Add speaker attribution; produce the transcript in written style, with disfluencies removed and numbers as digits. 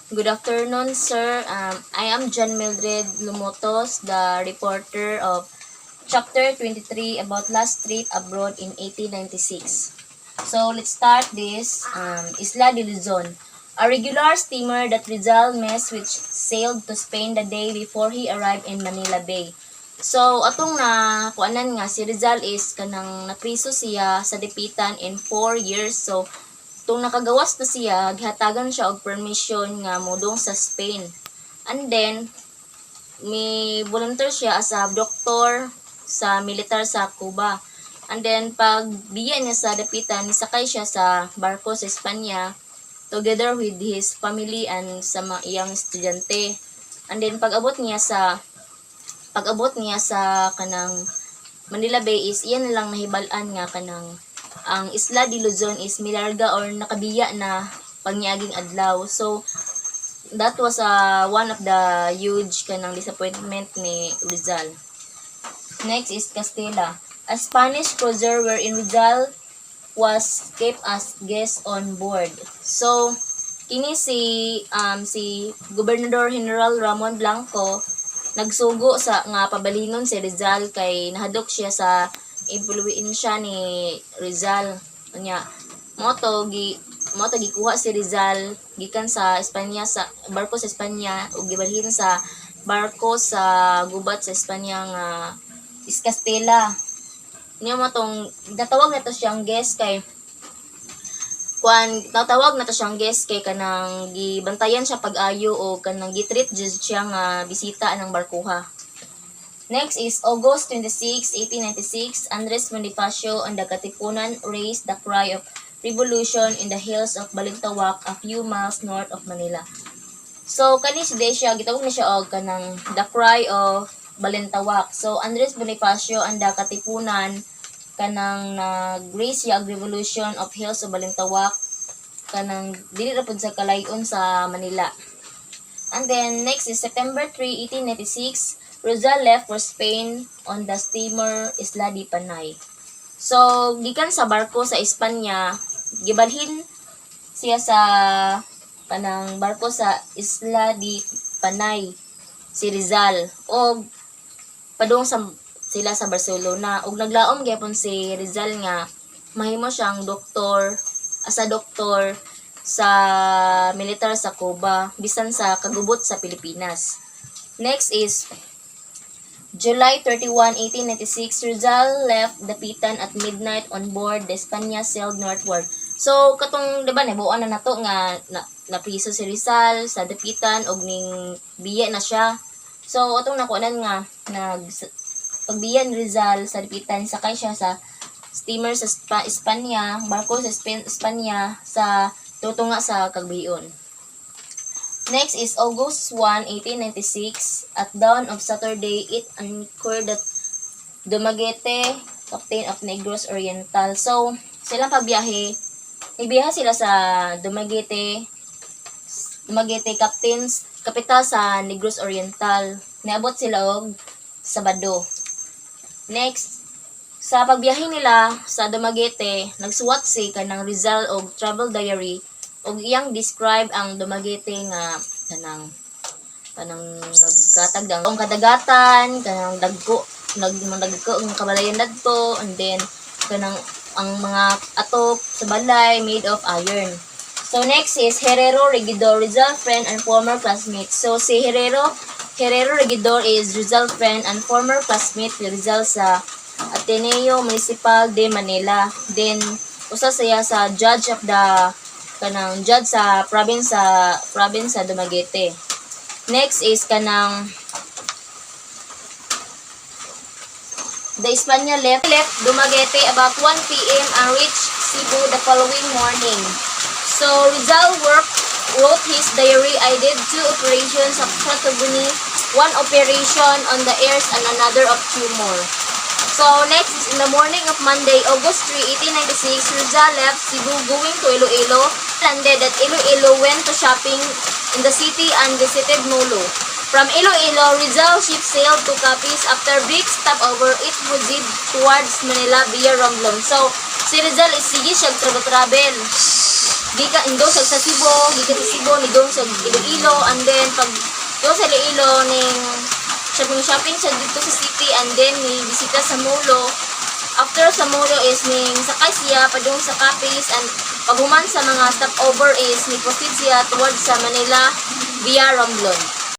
Speaker 1: Good afternoon, sir. I am John Mildred Lumotos, the reporter of Chapter 23 about last trip abroad in 1896. So, let's start this. Isla de Luzon, a regular steamer that Rizal Mess which sailed to Spain the day before he arrived in Manila Bay. So, atong na kuanan nga si Rizal is kanang napriso siya sa Dipitan in 4 years. So, tung nakagawas na siya, gihatagan siya og permission nga modong sa Spain. And then, may volunteer siya as a doctor sa militar sa Cuba. And then, pag biya niya sa dapitan, nisakay siya sa barko sa Espanya together with his family and sa mga iyang estudyante. And then, pag-abot niya sa kanang Manila Bay is iyan na lang nahibalan nga kanang ang Isla de Luzon is milarga or nakabiya na pangniaging adlaw. So that was one of the huge kanang disappointment ni Rizal. Next is Castilla, a Spanish cruiser wherein Rizal was kept as guest on board. So kini si Gobernador General Ramon Blanco nagsugo sa nga pabalingon si Rizal kay nahadok siya sa impluwensya ni Rizal. Nya moto gikuha si Rizal gikan sa Espanya sa barko sa Espanya ug gibalhin sa barko sa gubat sa Espanya nga Castilla. Nya motong natawag nato siyang guest kay tatawag na to siyang guest kay kanang gibantayan siya pag-ayo o kanang gitreat jud siya nga bisita ng barkuha. Next is August 26, 1896, Andres Bonifacio and the Katipunan raised the cry of revolution in the hills of Balintawak a few miles north of Manila. So kani si siya gitawag na siya og kanang the cry of Balintawak. So Andres Bonifacio and the Katipunan kanang nag-raise siya og revolution of hills of Balintawak kanang dili ra pud sa kalayon sa Manila. And then next is September 3, 1896, Rizal left for Spain on the steamer Isla de Panay. So gikan sa barko sa Espanya, gibalhin siya sa kanang barko sa Isla de Panay si Rizal og padung sila sa Barcelona ug naglaom gyapon si Rizal nga mahimo siyang doktor sa militar sa Cuba bisan sa kagubot sa Pilipinas. Next is July 31, 1896, Rizal left Dapitan at midnight on board the Espanya sailed northward. So katong di ba nabuan na nato nga napriso si Rizal sa Dapitan og ning biya na siya. So atong nakuanan nga pagbiya ni Rizal sa Dapitan sakay siya sa steamer sa Espanya, barko sa Espanya sa tutunga sa Cagayan. Next is August 1, 1896. At dawn of Saturday, it anchored at Dumaguete, captain of Negros Oriental. So, silang pagbiyahe, nagbiyahe sila sa Dumaguete, kapital sa Negros Oriental. Niabot sila og Sabado. Next, sa pagbiyahe nila sa Dumaguete, nagsuwat si kanang Rizal og travel diary og iyang describe ang Dumaguete nga kanang nagkatagdang ang kadagatan, kanang dagko ang kabalayan dadto, and then kanang ang mga atop sa balay made of iron. So next is Herrero Regidor, Rizal friend and former classmate. So si Herrero Regidor is Rizal friend and former classmate ni Rizal sa Ateneo Municipal de Manila. Then usa siya sa judge sa province sa Dumaguete. Next is kanang the Espanya left Dumaguete about 1 p.m. and reached Cebu the following morning. So Rizal wrote his diary. I did 2 operations of Chataguni, 1 operation on the ears and another of tumor. So next is in the morning of Monday, August 3, 1896, Rizal left Cebu going to Iloilo. Landed at Iloilo, went to shopping in the city and visited Molo. From Iloilo, Rizal ship sailed to Capiz. After brief stopover, it proceeded towards Manila via Romblon. So si Rizal is sige siya travel. indo sa Cebu, gikan sa Cebu ni dong sa Iloilo, and then pag doon sa Iloilo ning shopping siya dito sa city, and then ni bisita sa Molo. After sa Molo is ning sakay siya padung sa Capiz, and paghuman sa mga stopover is ni proceed siya towards sa Manila via Romblon.